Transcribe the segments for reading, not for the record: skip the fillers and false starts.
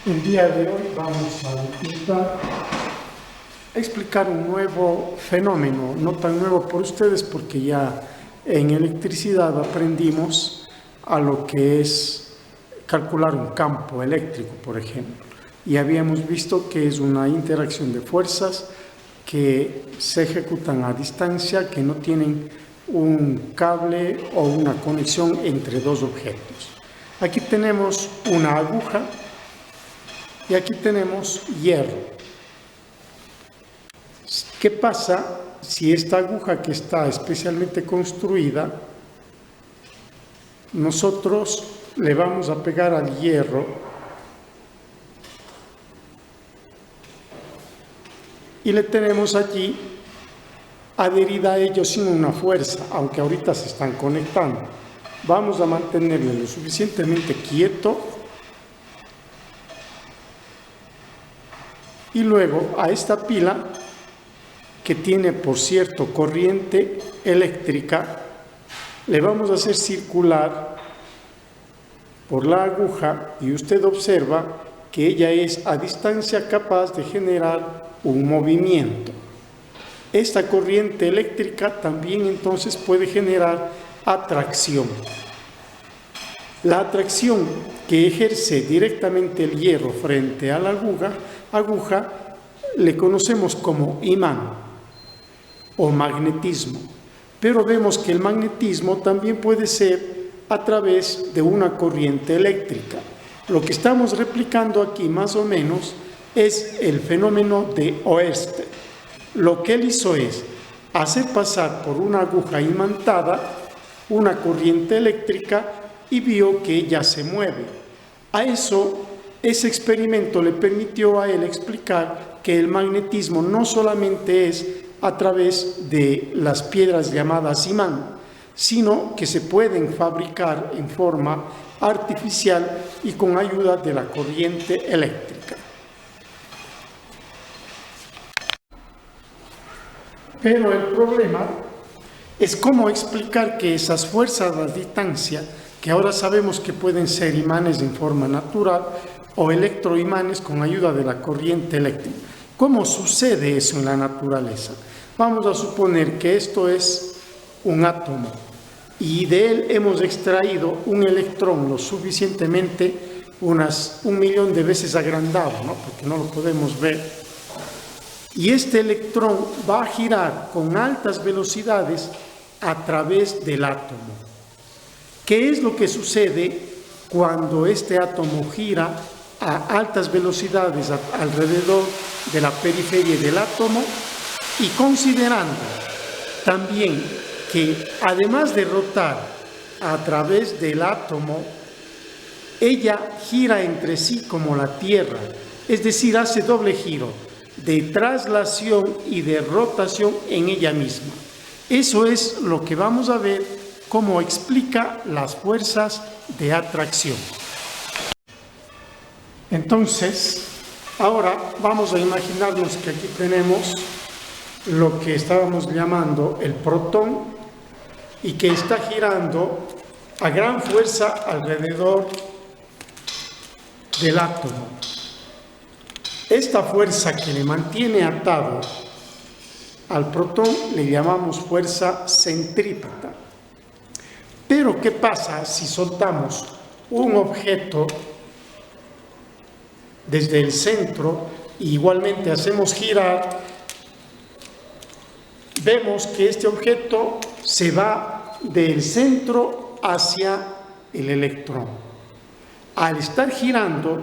El día de hoy vamos a intentar explicar un nuevo fenómeno, no tan nuevo por ustedes porque ya en electricidad aprendimos a lo que es calcular un campo eléctrico, por ejemplo. Y habíamos visto que es una interacción de fuerzas que se ejecutan a distancia, que no tienen un cable o una conexión entre dos objetos. Aquí tenemos una aguja y aquí tenemos hierro. ¿Qué pasa si esta aguja, que está especialmente construida, nosotros le vamos a pegar al hierro y le tenemos allí adherida a ello sin una fuerza, aunque ahorita se están conectando? Vamos a mantenerle lo suficientemente quieto y luego a esta pila, que tiene por cierto corriente eléctrica, le vamos a hacer circular por la aguja y usted observa que ella es a distancia capaz de generar un movimiento. Esta corriente eléctrica también entonces puede generar atracción. La atracción que ejerce directamente el hierro frente a la aguja le conocemos como imán o magnetismo, pero vemos que el magnetismo también puede ser a través de una corriente eléctrica. Lo que estamos replicando aquí más o menos es el fenómeno de Oersted. Lo que él hizo es hacer pasar por una aguja imantada una corriente eléctrica y vio que ella se mueve. Ese experimento le permitió a él explicar que el magnetismo no solamente es a través de las piedras llamadas imán, sino que se pueden fabricar en forma artificial y con ayuda de la corriente eléctrica. Pero el problema es cómo explicar que esas fuerzas a distancia, que ahora sabemos que pueden ser imanes en forma natural o electroimanes con ayuda de la corriente eléctrica, ¿cómo sucede eso en la naturaleza? Vamos a suponer que esto es un átomo y de él hemos extraído un electrón lo suficientemente, unas 1.000.000 de veces agrandado, ¿no? Porque no lo podemos ver. Y este electrón va a girar con altas velocidades a través del átomo. ¿Qué es lo que sucede cuando este átomo gira a altas velocidades alrededor de la periferia del átomo? Y considerando también que además de rotar a través del átomo, ella gira entre sí como la Tierra, es decir, hace doble giro de traslación y de rotación en ella misma. Eso es lo que vamos a ver cómo explica las fuerzas de atracción. Entonces, ahora vamos a imaginarnos que aquí tenemos lo que estábamos llamando el protón y que está girando a gran fuerza alrededor del átomo. Esta fuerza que le mantiene atado al protón le llamamos fuerza centrípeta. Pero ¿qué pasa si soltamos un objeto desde el centro y igualmente hacemos girar? Vemos que este objeto se va del centro hacia el electrón. Al estar girando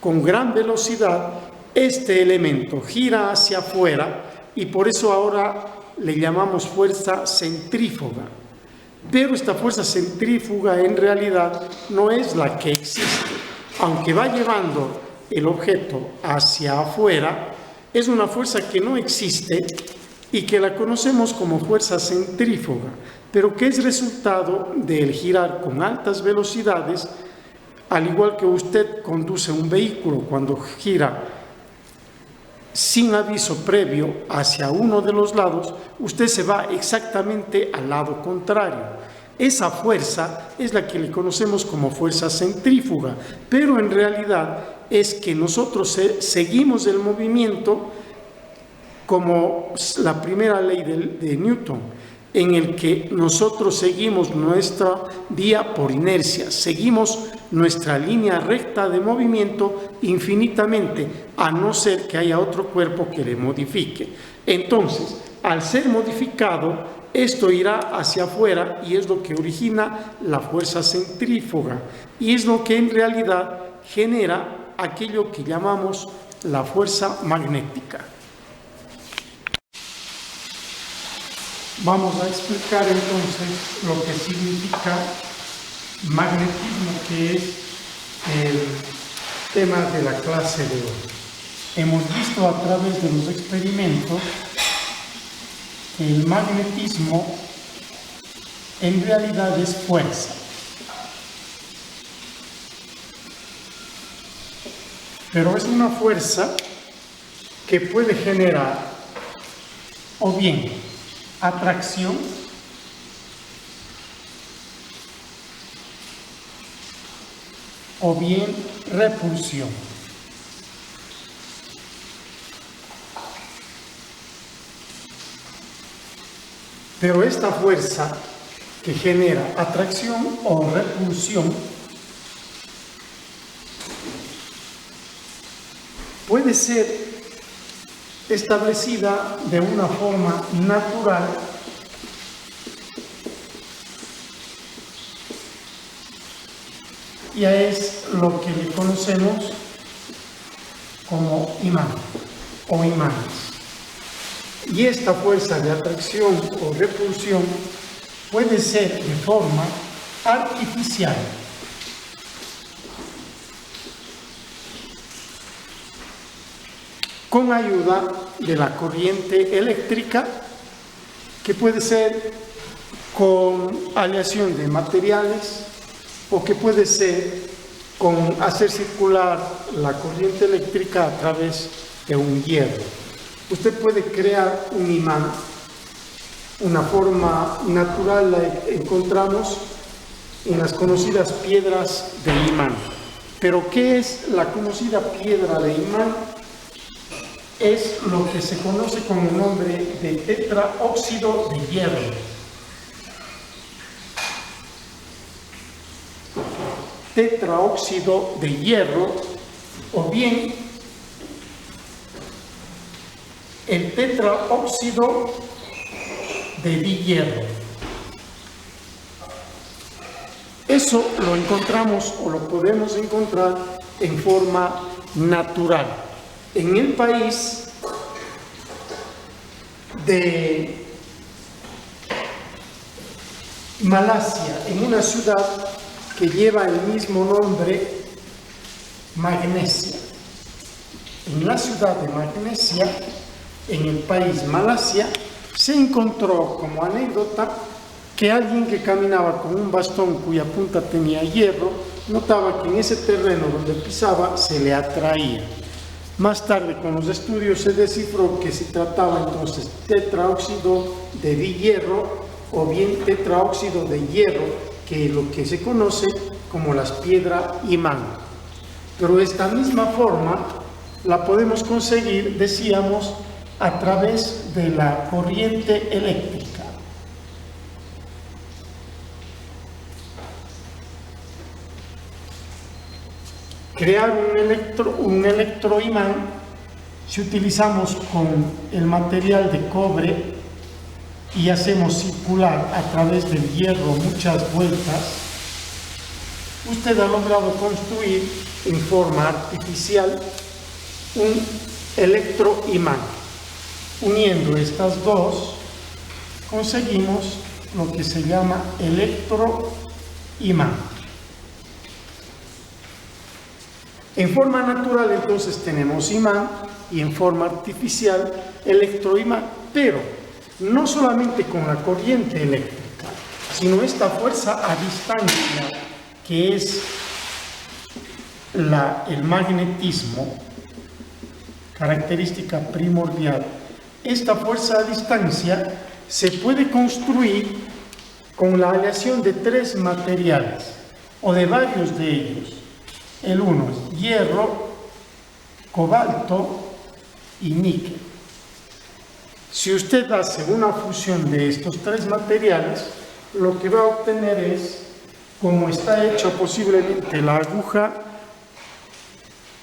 con gran velocidad, este elemento gira hacia afuera y por eso ahora le llamamos fuerza centrífuga. Pero esta fuerza centrífuga en realidad no es la que existe. Aunque va llevando el objeto hacia afuera, es una fuerza que no existe y que la conocemos como fuerza centrífuga, pero que es resultado del girar con altas velocidades, al igual que usted conduce un vehículo cuando gira sin aviso previo hacia uno de los lados, usted se va exactamente al lado contrario. Esa fuerza es la que le conocemos como fuerza centrífuga, pero en realidad es que nosotros seguimos el movimiento como la primera ley de Newton, en el que nosotros seguimos nuestra vía por inercia, seguimos nuestra línea recta de movimiento infinitamente, a no ser que haya otro cuerpo que le modifique. Entonces, al ser modificado, esto irá hacia afuera y es lo que origina la fuerza centrífuga y es lo que en realidad genera aquello que llamamos la fuerza magnética. Vamos a explicar entonces lo que significa magnetismo, que es el tema de la clase de hoy. Hemos visto a través de los experimentos que el magnetismo en realidad es fuerza. Pero es una fuerza que puede generar o bien atracción o bien repulsión. Pero esta fuerza que genera atracción o repulsión puede ser establecida de una forma natural y es lo que le conocemos como imán o imanes. Y esta fuerza de atracción o repulsión puede ser de forma artificial. Con ayuda de la corriente eléctrica, que puede ser con aleación de materiales o que puede ser con hacer circular la corriente eléctrica a través de un hierro. Usted puede crear un imán, una forma natural la encontramos en las conocidas piedras de imán. Pero ¿qué es la conocida piedra de imán? Es lo que se conoce con el nombre de tetraóxido de hierro. Tetraóxido de hierro o bien el tetraóxido de dihierro. Eso lo encontramos o lo podemos encontrar en forma natural. En el país de Malasia, en una ciudad que lleva el mismo nombre, Magnesia. En la ciudad de Magnesia, en el país Malasia, se encontró como anécdota que alguien que caminaba con un bastón cuya punta tenía hierro, notaba que en ese terreno donde pisaba se le atraía. Más tarde, con los estudios, se descifró que se trataba entonces tetraóxido de dihierro o bien tetraóxido de hierro, que es lo que se conoce como las piedras imán. Pero esta misma forma la podemos conseguir, decíamos, a través de la corriente eléctrica. Crear un electroimán, si utilizamos con el material de cobre y hacemos circular a través del hierro muchas vueltas, usted ha logrado construir en forma artificial un electroimán. Uniendo estas dos, conseguimos lo que se llama electroimán. En forma natural, entonces, tenemos imán y en forma artificial, electroimán, pero no solamente con la corriente eléctrica, sino esta fuerza a distancia, que es el magnetismo, característica primordial. Esta fuerza a distancia se puede construir con la aleación de 3 materiales o de varios de ellos. El uno es hierro, cobalto y níquel. Si usted hace una fusión de estos 3 materiales, lo que va a obtener es, como está hecho posiblemente la aguja,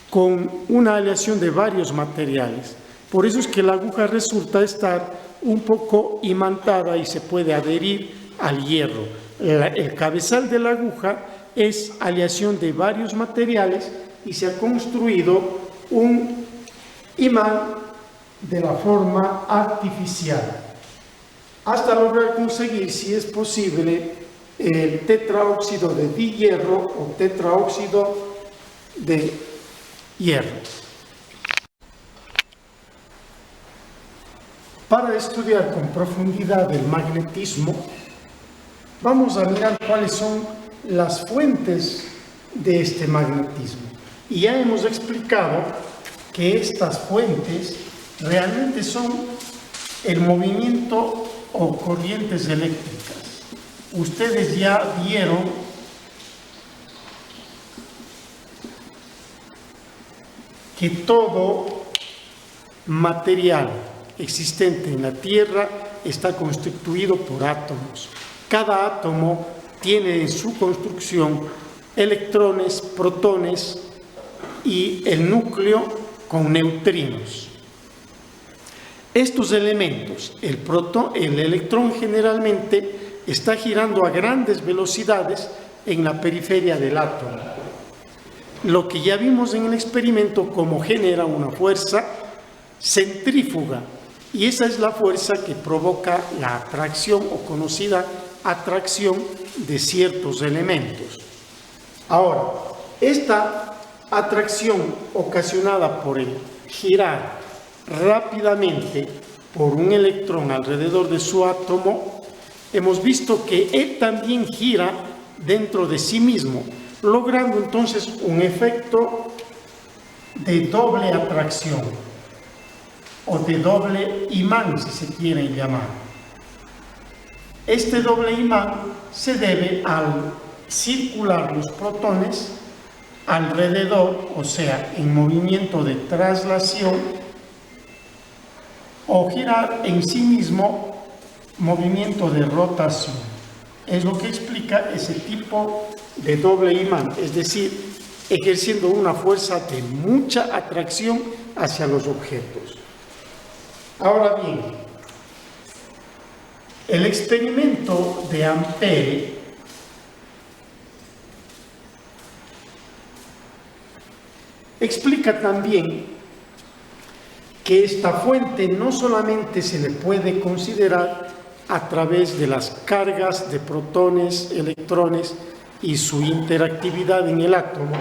con una aleación de varios materiales. Por eso es que la aguja resulta estar un poco imantada y se puede adherir al hierro. El cabezal de la aguja es aleación de varios materiales y se ha construido un imán de la forma artificial hasta lograr conseguir, si es posible, el tetraóxido de dihierro o tetraóxido de hierro. Para estudiar con profundidad el magnetismo, vamos a mirar cuáles son las fuentes de este magnetismo. Y ya hemos explicado que estas fuentes realmente son el movimiento o corrientes eléctricas. Ustedes ya vieron que todo material existente en la Tierra está constituido por átomos. Cada átomo tiene en su construcción electrones, protones y el núcleo con neutrinos. Estos elementos, el electrón generalmente está girando a grandes velocidades en la periferia del átomo. Lo que ya vimos en el experimento, como genera una fuerza centrífuga, y esa es la fuerza que provoca la atracción o conocida atracción de ciertos elementos. Ahora, esta atracción ocasionada por el girar rápidamente por un electrón alrededor de su átomo, hemos visto que él también gira dentro de sí mismo, logrando entonces un efecto de doble atracción o de doble imán, si se quiere llamar. Este doble imán se debe al circular los protones alrededor, o sea, en movimiento de traslación, o girar en sí mismo movimiento de rotación. Es lo que explica ese tipo de doble imán, es decir, ejerciendo una fuerza de mucha atracción hacia los objetos. Ahora bien, el experimento de Ampere explica también que esta fuente no solamente se le puede considerar a través de las cargas de protones, electrones y su interactividad en el átomo,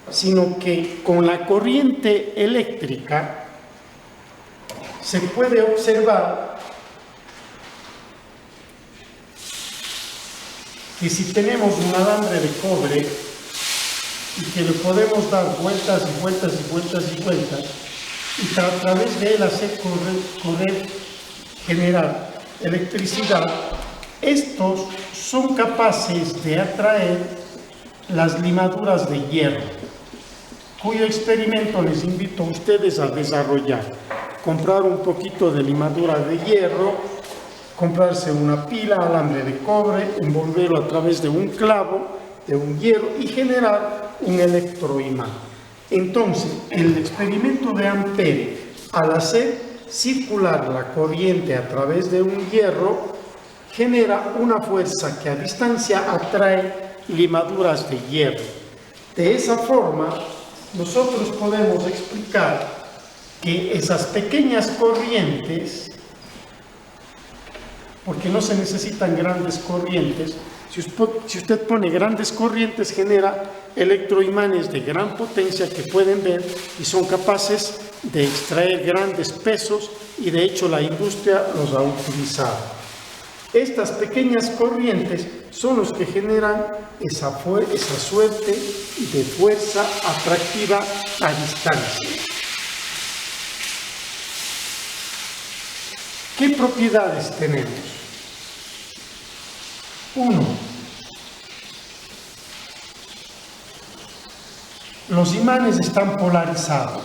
sino que con la corriente eléctrica se puede observar que si tenemos un alambre de cobre y que le podemos dar vueltas y vueltas y vueltas y vueltas, y a través de él hacer generar electricidad, estos son capaces de atraer las limaduras de hierro, cuyo experimento les invito a ustedes a desarrollar. Comprar un poquito de limadura de hierro, comprarse una pila, alambre de cobre, envolverlo a través de un clavo, de un hierro y generar un electroimán. Entonces, el experimento de Ampere, al hacer circular la corriente a través de un hierro, genera una fuerza que a distancia atrae limaduras de hierro. De esa forma, nosotros podemos explicar que esas pequeñas corrientes, porque no se necesitan grandes corrientes, si usted pone grandes corrientes, genera electroimanes de gran potencia que pueden ver y son capaces de extraer grandes pesos, y de hecho la industria los ha utilizado. Estas pequeñas corrientes son los que generan esa suerte de fuerza atractiva a distancia. ¿Qué propiedades tenemos? 1. Los imanes están polarizados.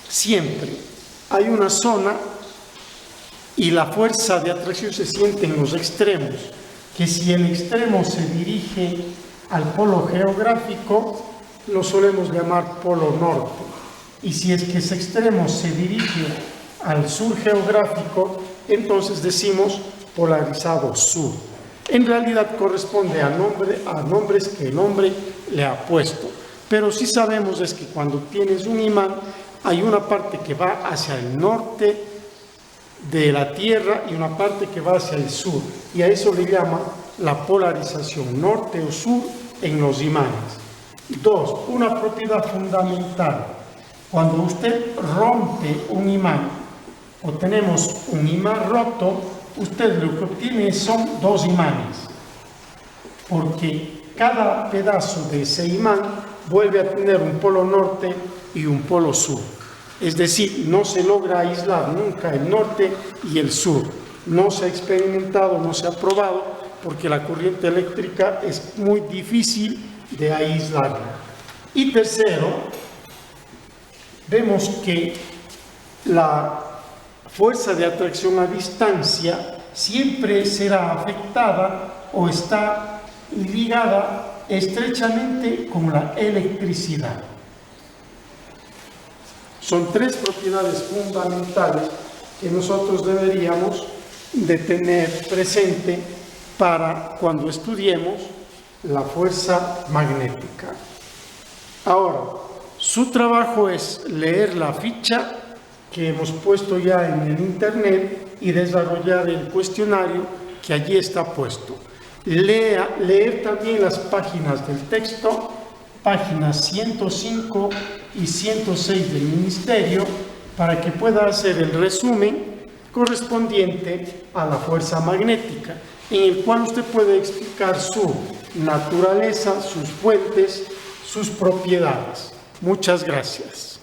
Siempre hay una zona y la fuerza de atracción se siente en los extremos, que si el extremo se dirige al polo geográfico, lo solemos llamar polo norte, y si es que ese extremo se dirige al sur geográfico, entonces decimos polarizado sur. En realidad corresponde a nombres que el hombre le ha puesto, pero sí sabemos es que cuando tienes un imán, hay una parte que va hacia el norte de la Tierra y una parte que va hacia el sur, y a eso le llama la polarización norte o sur en los imanes. 2. Una propiedad fundamental. Cuando usted rompe un imán o tenemos un imán roto, usted lo que obtiene son 2 imanes, porque cada pedazo de ese imán vuelve a tener un polo norte y un polo sur. Es decir, no se logra aislar nunca el norte y el sur. No se ha experimentado, no se ha probado, porque la corriente eléctrica es muy difícil de aislarla. Y tercero, vemos que la fuerza de atracción a distancia siempre será afectada o está ligada estrechamente con la electricidad. Son 3 propiedades fundamentales que nosotros deberíamos de tener presente para cuando estudiemos la fuerza magnética. Ahora, su trabajo es leer la ficha que hemos puesto ya en el internet y desarrollar el cuestionario que allí está puesto. Leer también las páginas del texto, páginas 105 y 106 del Ministerio, para que pueda hacer el resumen correspondiente a la fuerza magnética, en el cual usted puede explicar su naturaleza, sus fuentes, sus propiedades. Muchas gracias.